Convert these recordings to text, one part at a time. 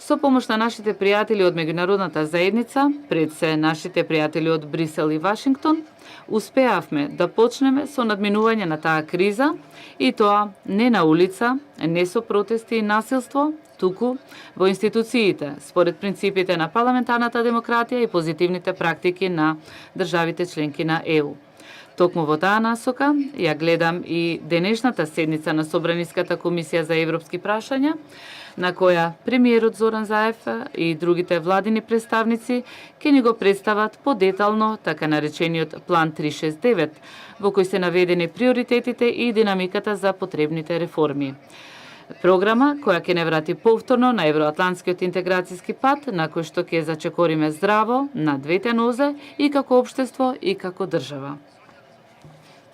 Со помош на нашите пријатели од меѓународната заедница, пред се нашите пријатели од Брисел и Вашингтон, успеавме да почнеме со надминување на таа криза и тоа не на улица, не со протести и насилство, туку во институциите, според принципите на парламентарната демократија и позитивните практики на државите членки на ЕУ. Токму во таа насока ја гледам и денешната седница на Собраниската комисија за европски прашања, на која премиерот Зоран Заев и другите владини представници ќе ни го представат подетално така наречениот План 369, во кој се наведени приоритетите и динамиката за потребните реформи. Програма која ќе не врати повторно на евроатлантскиот интеграцијски пат, на кој што ќе зачекориме здраво на двете нозе и како општество и како држава.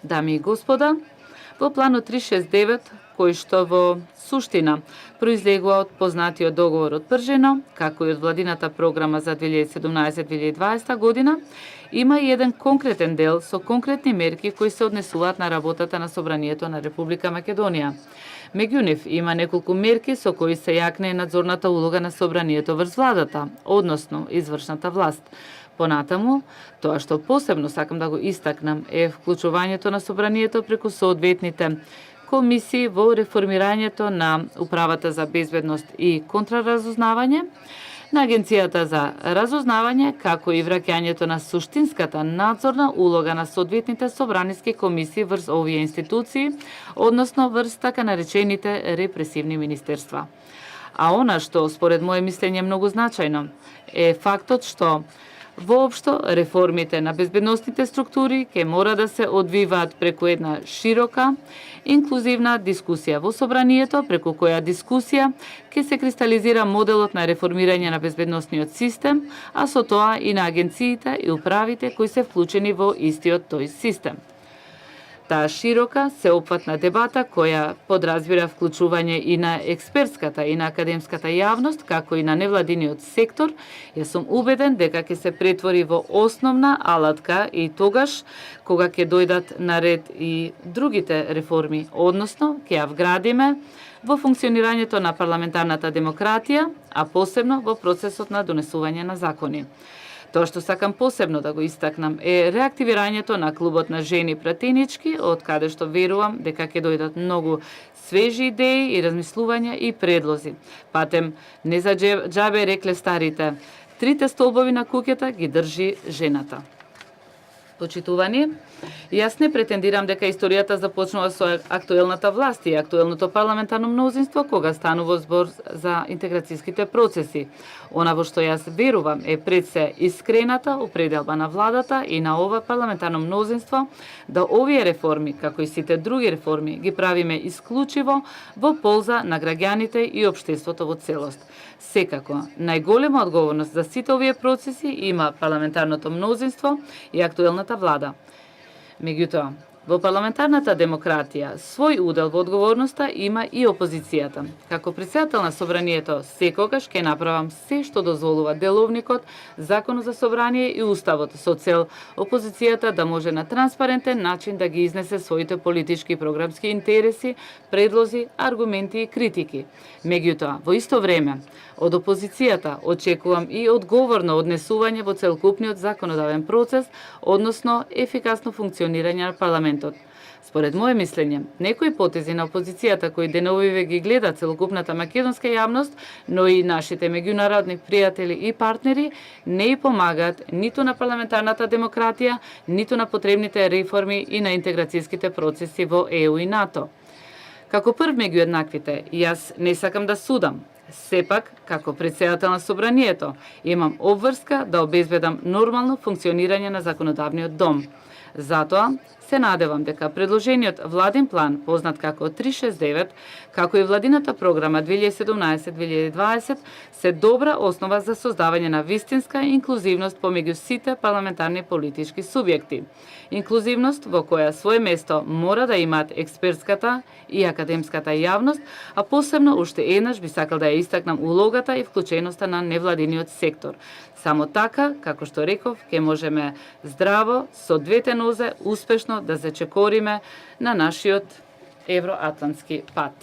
Дами и господа, во планот 369, кој што во суштина произлегува од познатиот договор од Пржено, како и од владината програма за 2017-2020 година, има и еден конкретен дел со конкретни мерки кои се однесуваат на работата на Собранието на Република Македонија. Меѓу нив има неколку мерки со кои се јакне надзорната улога на Собранието врз владата, односно извршната власт. Понатаму, тоа што посебно сакам да го истакнам е вклучувањето на Собранието преку соодветните комисии во реформирањето на Управата за безбедност и контраразузнавање, на Агенцијата за разузнавање, како и враќањето на суштинската надзорна улога на соодветните собраниски комисии врз овие институции, односно врз така наречените репресивни министерства. А она што според моје мислење е многу значајно е фактот што воопшто реформите на безбедносните структури ќе мора да се одвиваат преку една широка, инклузивна дискусија во Собранието, преку која дискусија ќе се кристализира моделот на реформирање на безбедносниот систем, а со тоа и на агенциите и управите кои се вклучени во истиот тој систем. Таа широка, сеопфатна дебата која подразбира вклучување и на експертската и на академската јавност, како и на невладиниот сектор, ја сум убеден дека ќе се претвори во основна алатка и тогаш кога ќе дојдат на ред и другите реформи, односно ќе ја вградиме во функционирањето на парламентарната демократија, а посебно во процесот на донесување на закони. Тоа што сакам посебно да го истакнам е реактивирањето на клубот на жени пратенички, од каде што верувам дека ќе дојдат многу свежи идеи и размислувања и предлози. Патем, не за џабе рекле старите, трите столбови на куќата ги држи жената. Почитувани, јас не претендирам дека историјата започнува со актуелната власт и актуелното парламентарно мнозинство кога станува збор за интеграцијските процеси. Она во што јас верувам е пред се искрената определба на владата и на ова парламентарно мнозинство да овие реформи, како и сите други реформи, ги правиме исклучиво во полза на граѓаните и општеството во целост. Секако, најголема одговорност за сите овие процеси има парламентарното мнозинство и актуелната влада. Меѓутоа, во парламентарната демократија свој удел во одговорноста има и опозицијата. Како претседател на Собранието, секогаш ќе направам се што дозволува деловникот, Законот за Собрание и Уставот со цел опозицијата да може на транспарентен начин да ги изнесе своите политички и програмски интереси, предлози, аргументи и критики. Меѓутоа, во исто време, од опозицијата очекувам и одговорно однесување во целокупниот законодавен процес, односно ефикасно функционирање на парламентот. Според моје мислење, некои потези на опозицијата кои деновиве ги гледа целокупната македонска јавност, но и нашите меѓународни пријатели и партнери, не и помагаат ниту на парламентарната демократија, ниту на потребните реформи и на интеграцијските процеси во ЕУ и НАТО. Како прв меѓу еднаквите, јас не сакам да судам. Сепак, како претседател на Собранието, имам обврска да обезбедам нормално функционирање на законодавниот дом. Затоа, се надевам дека предложениот владин план, познат како 369, како и владината програма 2017-2020, се добра основа за создавање на вистинска инклузивност помеѓу сите парламентарни политички субјекти. Инклузивност во која свое место мора да имаат експертската и академската јавност, а посебно уште еднаш би сакал да ја истакнам улогата и вклученоста на невладиниот сектор. Само така, како што реков, ќе можеме здраво, со двете нозе, успешно да зачекориме на нашиот евроатлантски пат.